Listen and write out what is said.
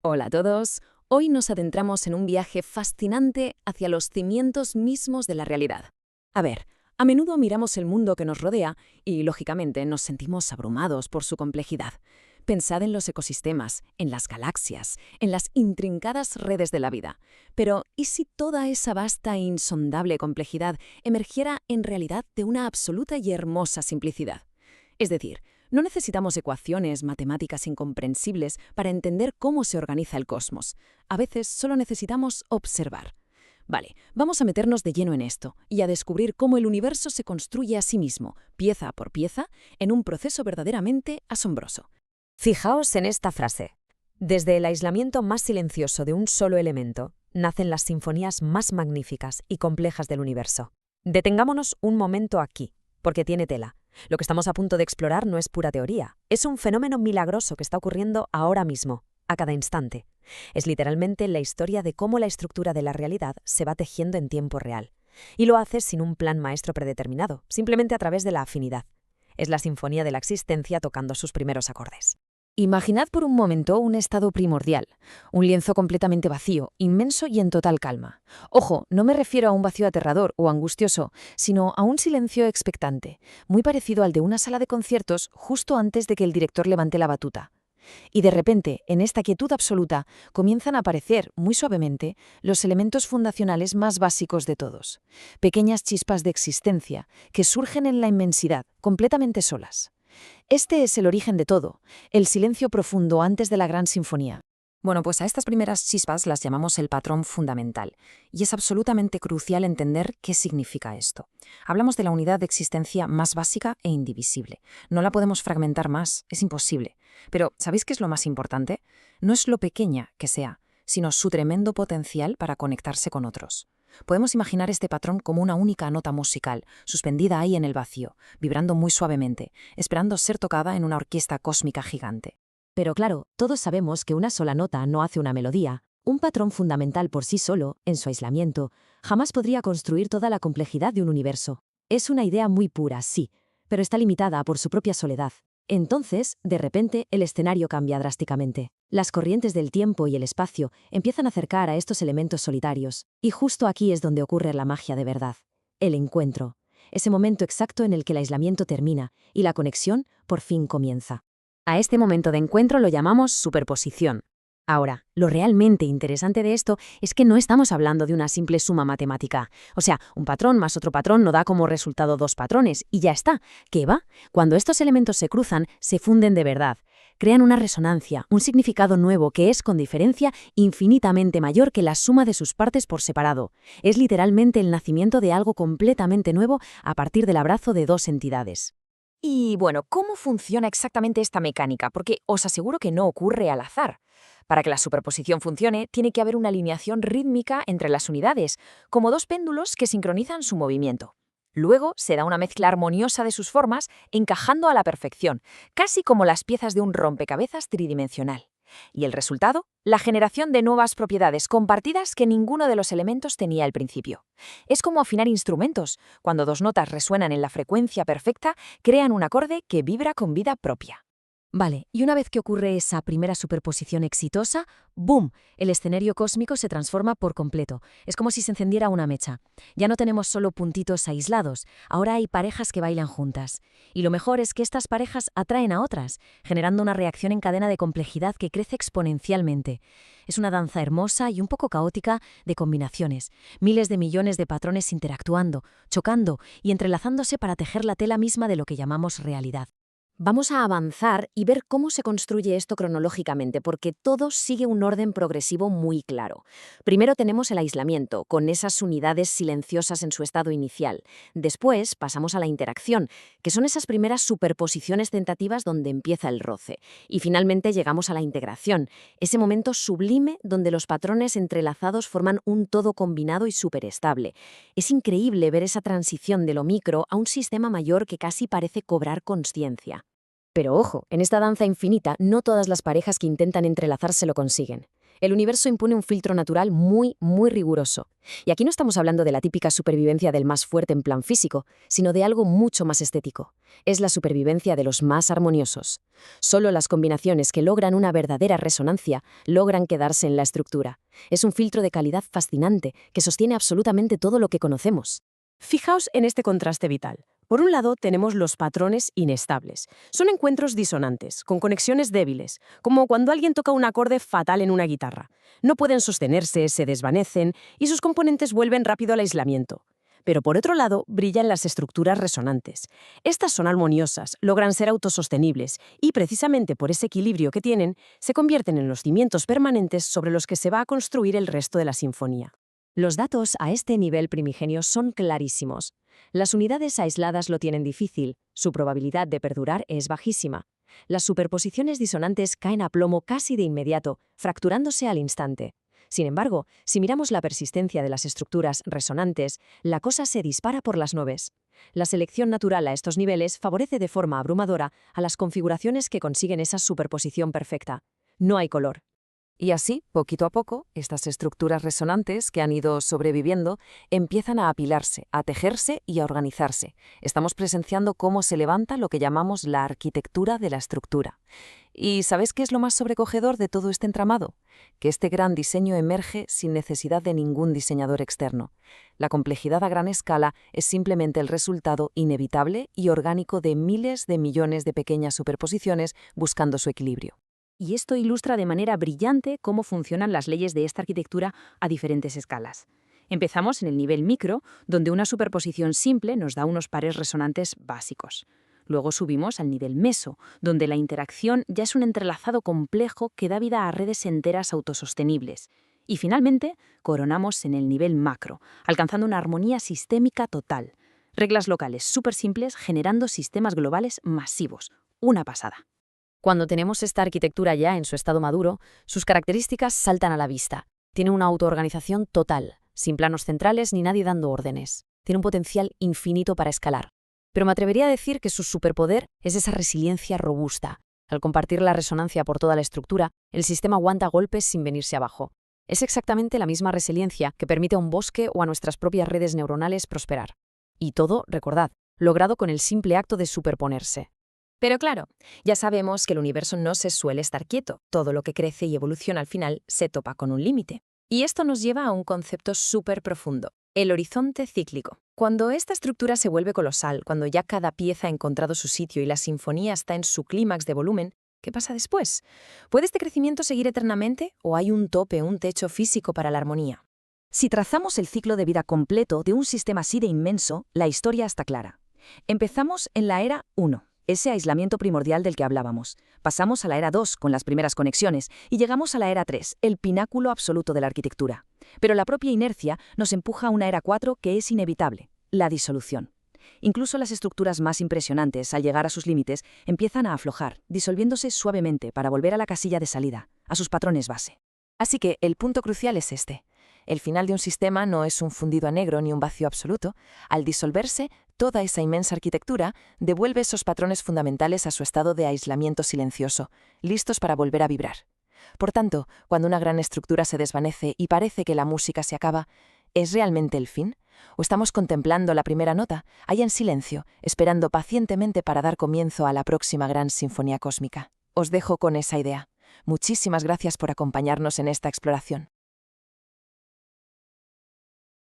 Hola a todos. Hoy nos adentramos en un viaje fascinante hacia los cimientos mismos de la realidad. A ver, a menudo miramos el mundo que nos rodea y, lógicamente, nos sentimos abrumados por su complejidad. Pensad en los ecosistemas, en las galaxias, en las intrincadas redes de la vida. Pero, ¿y si toda esa vasta e insondable complejidad emergiera en realidad de una absoluta y hermosa simplicidad? Es decir, no necesitamos ecuaciones matemáticas incomprensibles para entender cómo se organiza el cosmos. A veces solo necesitamos observar. Vale, vamos a meternos de lleno en esto y a descubrir cómo el universo se construye a sí mismo, pieza por pieza, en un proceso verdaderamente asombroso. Fijaos en esta frase. Desde el aislamiento más silencioso de un solo elemento, nacen las sinfonías más magníficas y complejas del universo. Detengámonos un momento aquí, porque tiene tela. Lo que estamos a punto de explorar no es pura teoría, es un fenómeno milagroso que está ocurriendo ahora mismo, a cada instante. Es literalmente la historia de cómo la estructura de la realidad se va tejiendo en tiempo real. Y lo hace sin un plan maestro predeterminado, simplemente a través de la afinidad. Es la sinfonía de la existencia tocando sus primeros acordes. Imaginad por un momento un estado primordial, un lienzo completamente vacío, inmenso y en total calma. Ojo, no me refiero a un vacío aterrador o angustioso, sino a un silencio expectante, muy parecido al de una sala de conciertos justo antes de que el director levante la batuta. Y de repente, en esta quietud absoluta, comienzan a aparecer, muy suavemente, los elementos fundacionales más básicos de todos. Pequeñas chispas de existencia que surgen en la inmensidad, completamente solas. Este es el origen de todo, el silencio profundo antes de la gran sinfonía. Bueno, pues a estas primeras chispas las llamamos el patrón fundamental, y es absolutamente crucial entender qué significa esto. Hablamos de la unidad de existencia más básica e indivisible. No la podemos fragmentar más, es imposible. Pero, ¿sabéis qué es lo más importante? No es lo pequeña que sea, sino su tremendo potencial para conectarse con otros. Podemos imaginar este patrón como una única nota musical, suspendida ahí en el vacío, vibrando muy suavemente, esperando ser tocada en una orquesta cósmica gigante. Pero claro, todos sabemos que una sola nota no hace una melodía. Un patrón fundamental por sí solo, en su aislamiento, jamás podría construir toda la complejidad de un universo. Es una idea muy pura, sí, pero está limitada por su propia soledad. Entonces, de repente, el escenario cambia drásticamente. Las corrientes del tiempo y el espacio empiezan a acercar a estos elementos solitarios, y justo aquí es donde ocurre la magia de verdad. El encuentro. Ese momento exacto en el que el aislamiento termina y la conexión por fin comienza. A este momento de encuentro lo llamamos superposición. Ahora, lo realmente interesante de esto es que no estamos hablando de una simple suma matemática. O sea, un patrón más otro patrón no da como resultado dos patrones, y ya está. ¿Qué va? Cuando estos elementos se cruzan, se funden de verdad. Crean una resonancia, un significado nuevo que es, con diferencia, infinitamente mayor que la suma de sus partes por separado. Es literalmente el nacimiento de algo completamente nuevo a partir del abrazo de dos entidades. Y bueno, ¿cómo funciona exactamente esta mecánica? Porque os aseguro que no ocurre al azar. Para que la superposición funcione, tiene que haber una alineación rítmica entre las unidades, como dos péndulos que sincronizan su movimiento. Luego se da una mezcla armoniosa de sus formas, encajando a la perfección, casi como las piezas de un rompecabezas tridimensional. Y el resultado, la generación de nuevas propiedades compartidas que ninguno de los elementos tenía al principio. Es como afinar instrumentos. Cuando dos notas resuenan en la frecuencia perfecta, crean un acorde que vibra con vida propia. Vale, y una vez que ocurre esa primera superposición exitosa, ¡boom!, el escenario cósmico se transforma por completo. Es como si se encendiera una mecha. Ya no tenemos solo puntitos aislados, ahora hay parejas que bailan juntas. Y lo mejor es que estas parejas atraen a otras, generando una reacción en cadena de complejidad que crece exponencialmente. Es una danza hermosa y un poco caótica de combinaciones, miles de millones de patrones interactuando, chocando y entrelazándose para tejer la tela misma de lo que llamamos realidad. Vamos a avanzar y ver cómo se construye esto cronológicamente, porque todo sigue un orden progresivo muy claro. Primero tenemos el aislamiento, con esas unidades silenciosas en su estado inicial. Después pasamos a la interacción, que son esas primeras superposiciones tentativas donde empieza el roce. Y finalmente llegamos a la integración, ese momento sublime donde los patrones entrelazados forman un todo combinado y superestable. Es increíble ver esa transición de lo micro a un sistema mayor que casi parece cobrar consciencia. Pero ojo, en esta danza infinita no todas las parejas que intentan entrelazarse lo consiguen. El universo impone un filtro natural muy, muy riguroso. Y aquí no estamos hablando de la típica supervivencia del más fuerte en plan físico, sino de algo mucho más estético. Es la supervivencia de los más armoniosos. Solo las combinaciones que logran una verdadera resonancia logran quedarse en la estructura. Es un filtro de calidad fascinante que sostiene absolutamente todo lo que conocemos. Fijaos en este contraste vital. Por un lado, tenemos los patrones inestables. Son encuentros disonantes, con conexiones débiles, como cuando alguien toca un acorde fatal en una guitarra. No pueden sostenerse, se desvanecen y sus componentes vuelven rápido al aislamiento. Pero por otro lado, brillan las estructuras resonantes. Estas son armoniosas, logran ser autosostenibles y, precisamente por ese equilibrio que tienen, se convierten en los cimientos permanentes sobre los que se va a construir el resto de la sinfonía. Los datos a este nivel primigenio son clarísimos. Las unidades aisladas lo tienen difícil, su probabilidad de perdurar es bajísima. Las superposiciones disonantes caen a plomo casi de inmediato, fracturándose al instante. Sin embargo, si miramos la persistencia de las estructuras resonantes, la cosa se dispara por las nubes. La selección natural a estos niveles favorece de forma abrumadora a las configuraciones que consiguen esa superposición perfecta. No hay color. Y así, poquito a poco, estas estructuras resonantes que han ido sobreviviendo empiezan a apilarse, a tejerse y a organizarse. Estamos presenciando cómo se levanta lo que llamamos la arquitectura de la estructura. ¿Y sabes qué es lo más sobrecogedor de todo este entramado? Que este gran diseño emerge sin necesidad de ningún diseñador externo. La complejidad a gran escala es simplemente el resultado inevitable y orgánico de miles de millones de pequeñas superposiciones buscando su equilibrio. Y esto ilustra de manera brillante cómo funcionan las leyes de esta arquitectura a diferentes escalas. Empezamos en el nivel micro, donde una superposición simple nos da unos pares resonantes básicos. Luego subimos al nivel meso, donde la interacción ya es un entrelazado complejo que da vida a redes enteras autosostenibles. Y finalmente, coronamos en el nivel macro, alcanzando una armonía sistémica total. Reglas locales súper simples generando sistemas globales masivos. Una pasada. Cuando tenemos esta arquitectura ya en su estado maduro, sus características saltan a la vista. Tiene una autoorganización total, sin planos centrales ni nadie dando órdenes. Tiene un potencial infinito para escalar. Pero me atrevería a decir que su superpoder es esa resiliencia robusta. Al compartir la resonancia por toda la estructura, el sistema aguanta golpes sin venirse abajo. Es exactamente la misma resiliencia que permite a un bosque o a nuestras propias redes neuronales prosperar. Y todo, recordad, logrado con el simple acto de superponerse. Pero claro, ya sabemos que el universo no se suele estar quieto. Todo lo que crece y evoluciona al final se topa con un límite. Y esto nos lleva a un concepto súper profundo, el horizonte cíclico. Cuando esta estructura se vuelve colosal, cuando ya cada pieza ha encontrado su sitio y la sinfonía está en su clímax de volumen, ¿qué pasa después? ¿Puede este crecimiento seguir eternamente o hay un tope, un techo físico para la armonía? Si trazamos el ciclo de vida completo de un sistema así de inmenso, la historia está clara. Empezamos en la era 1. Ese aislamiento primordial del que hablábamos. Pasamos a la era 2 con las primeras conexiones y llegamos a la era 3, el pináculo absoluto de la arquitectura. Pero la propia inercia nos empuja a una era 4 que es inevitable, la disolución. Incluso las estructuras más impresionantes, al llegar a sus límites, empiezan a aflojar, disolviéndose suavemente para volver a la casilla de salida, a sus patrones base. Así que el punto crucial es este. El final de un sistema no es un fundido a negro ni un vacío absoluto. Al disolverse, toda esa inmensa arquitectura devuelve esos patrones fundamentales a su estado de aislamiento silencioso, listos para volver a vibrar. Por tanto, cuando una gran estructura se desvanece y parece que la música se acaba, ¿es realmente el fin? ¿O estamos contemplando la primera nota, allá en silencio, esperando pacientemente para dar comienzo a la próxima gran sinfonía cósmica? Os dejo con esa idea. Muchísimas gracias por acompañarnos en esta exploración.